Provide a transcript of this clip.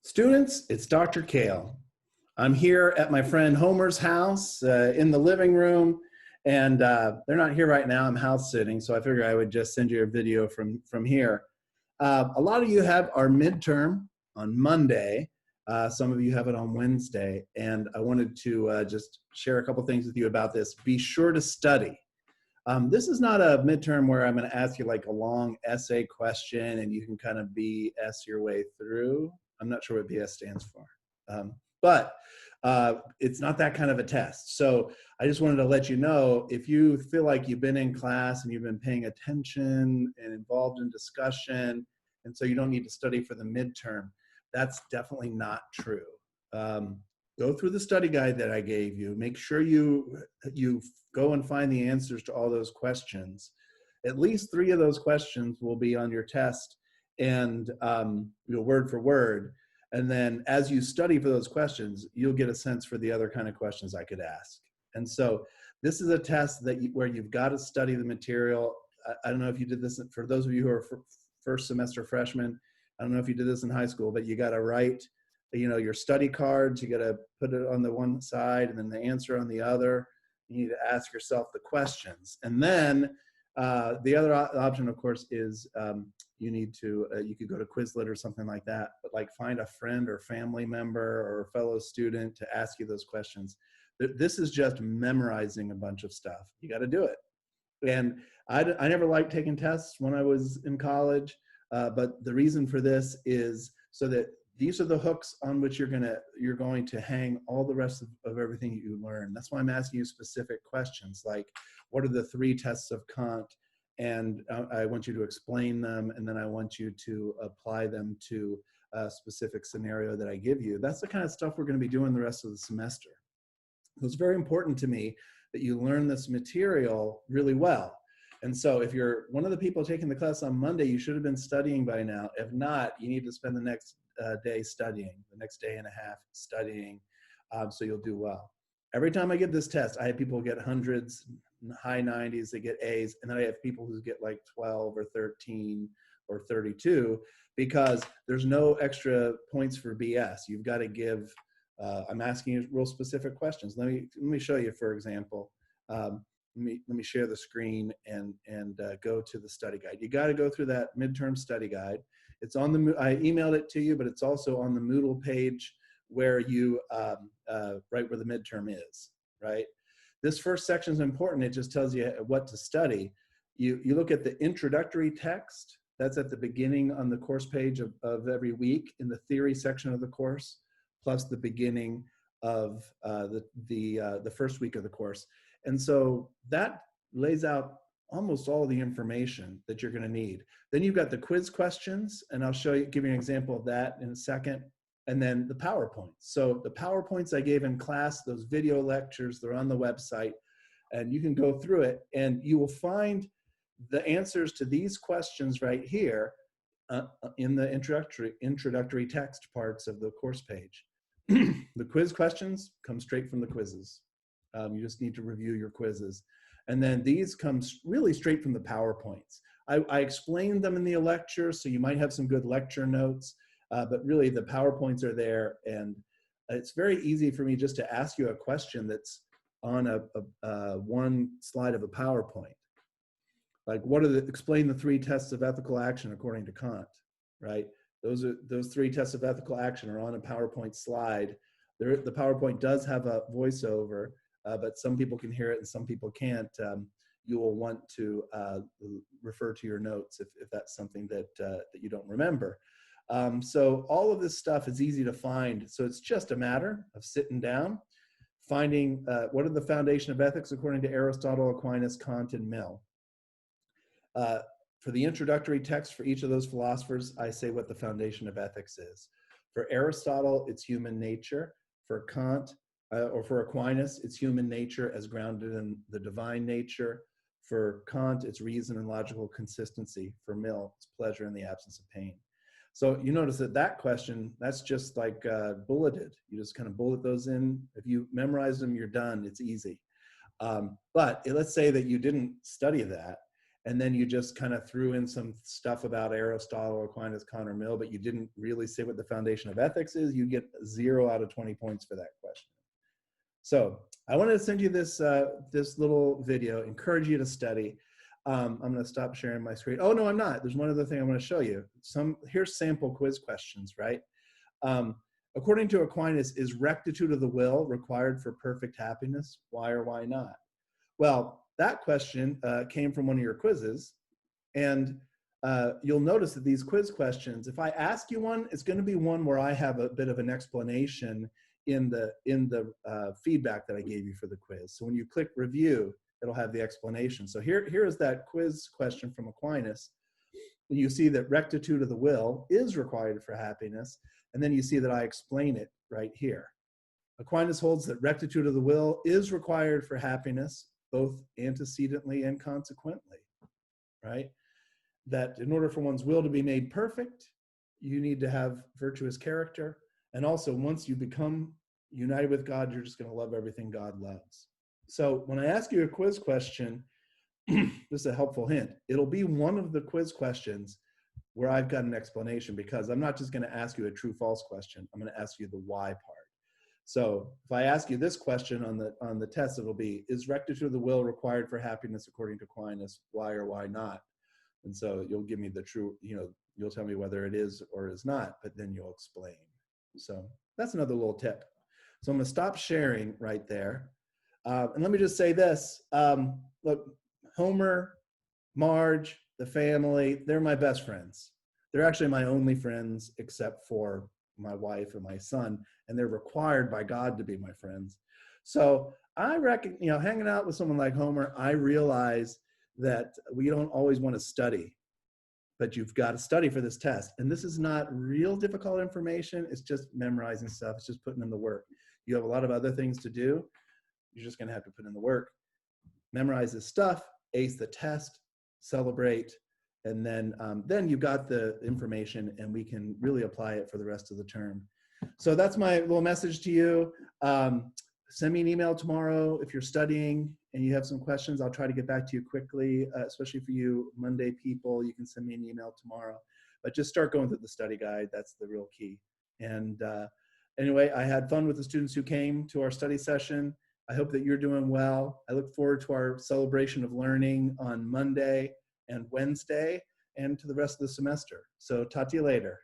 Students, it's Dr. Koehl. I'm here at my friend Homer's house in the living room, and they're not here right now. I'm house sitting, so I figured I would just send you a video from here. A lot of you have our midterm on Monday. Some of you have it on Wednesday, and I wanted to just share a couple things with you about this. Be sure to study. This is not a midterm where I'm going to ask you like a long essay question and you can kind of BS your way through. I'm not sure what BS stands for, but it's not that kind of a test. So I just wanted to let you know, if you feel like you've been in class and you've been paying attention and involved in discussion, and so you don't need to study for the midterm, that's definitely not true. Go through the study guide that I gave you. Make sure you go and find the answers to all those questions. At least 3 of those questions will be on your test, and word for word. And then as you study for those questions, you'll get a sense for the other kind of questions I could ask. And so this is a test where you've got to study the material. I don't know if you did this, for those of you who are first semester freshmen, I don't know if you did this in high school, but you got to write your study cards. You got to put it on the one side and then the answer on the other. You need to ask yourself the questions. And then the other option, of course, is you could go to Quizlet or something like that, but like find a friend or family member or a fellow student to ask you those questions. This is just memorizing a bunch of stuff. You got to do it. And I never liked taking tests when I was in college, but the reason for this is so that these are the hooks on which you're going to hang all the rest of everything you learn. That's why I'm asking you specific questions, like what are the 3 tests of Kant? And I want you to explain them, and then I want you to apply them to a specific scenario that I give you. That's the kind of stuff we're going to be doing the rest of the semester. So it's very important to me that you learn this material really well. And so if you're one of the people taking the class on Monday, you should have been studying by now. If not, you need to spend the next day studying, the next day and a half studying, so you'll do well. Every time I give this test, I have people get hundreds, high 90s, they get A's, and then I have people who get like 12 or 13 or 32, because there's no extra points for BS. You've got to give, I'm asking you real specific questions. Let me show you, for example. Let me share the screen and go to the study guide. You got to go through that midterm study guide. It's on I emailed it to you, but it's also on the Moodle page where you right where the midterm is, right? This first section is important. It just tells you what to study. You look at the introductory text. That's at the beginning on the course page of every week in the theory section of the course, plus the beginning of the first week of the course. And so that lays out almost all the information that you're going to need. Then you've got the quiz questions, and I'll give you an example of that in a second. And then the PowerPoints. So the PowerPoints I gave in class, those video lectures, they're on the website, and you can go through it, and you will find the answers to these questions right here in the introductory text parts of the course page. The quiz questions come straight from the quizzes. You just need to review your quizzes. And then these come really straight from the PowerPoints. I explained them in the lecture, so you might have some good lecture notes, but really the PowerPoints are there, and it's very easy for me just to ask you a question that's on one slide of a PowerPoint. Like, explain the 3 tests of ethical action according to Kant, right? Those 3 tests of ethical action are on a PowerPoint slide. The PowerPoint does have a voiceover, but some people can hear it and some people can't. You will want to refer to your notes if that's something that you don't remember. So all of this stuff is easy to find. So it's just a matter of sitting down, finding what are the foundation of ethics according to Aristotle, Aquinas, Kant, and Mill. For the introductory text for each of those philosophers, I say what the foundation of ethics is. For Aristotle, it's human nature. For Kant, or for Aquinas, it's human nature as grounded in the divine nature. For Kant, it's reason and logical consistency. For Mill, it's pleasure in the absence of pain. So you notice that question, that's just like bulleted. You just kind of bullet those in. If you memorize them, you're done. It's easy. But let's say that you didn't study that, and then you just kind of threw in some stuff about Aristotle, Aquinas, Connor Mill, but you didn't really say what the foundation of ethics is, you get 0 out of 20 points for that question. So I wanted to send you this, this little video, encourage you to study. I'm going to stop sharing my screen. Oh, no, I'm not. There's one other thing I want to show you. Here's sample quiz questions, right? According to Aquinas, is rectitude of the will required for perfect happiness? Why or why not? Well, that question came from one of your quizzes, and you'll notice that these quiz questions, if I ask you one, it's going to be one where I have a bit of an explanation in the feedback that I gave you for the quiz. So when you click review, it'll have the explanation. So here is that quiz question from Aquinas. And you see that rectitude of the will is required for happiness. And then you see that I explain it right here. Aquinas holds that rectitude of the will is required for happiness, both antecedently and consequently, right? That in order for one's will to be made perfect, you need to have virtuous character. And also, once you become united with God, you're just going to love everything God loves. So when I ask you a quiz question, this is a helpful hint. It'll be one of the quiz questions where I've got an explanation, because I'm not just going to ask you a true-false question. I'm going to ask you the why part. So if I ask you this question on the test, it'll be, is rectitude of the will required for happiness according to Aquinas? Why or why not? And so you'll give me the true, you'll tell me whether it is or is not, but then you'll explain. So that's another little tip. So I'm going to stop sharing right there. And let me just say this. Look, Homer, Marge, the family, they're my best friends. They're actually my only friends except for my wife and my son, and they're required by God to be my friends. So I reckon, hanging out with someone like Homer, I realize that we don't always want to study, but you've got to study for this test. And this is not real difficult information. It's just memorizing stuff. It's just putting in the work. You have a lot of other things to do. You're just going to have to put in the work. Memorize this stuff, ace the test, celebrate, and then you've got the information, and we can really apply it for the rest of the term. So that's my little message to you. Send me an email tomorrow if you're studying and you have some questions. I'll try to get back to you quickly, especially for you Monday people. You can send me an email tomorrow. But just start going through the study guide. That's the real key. And anyway, I had fun with the students who came to our study session. I hope that you're doing well. I look forward to our celebration of learning on Monday and Wednesday, and to the rest of the semester. So talk to you later.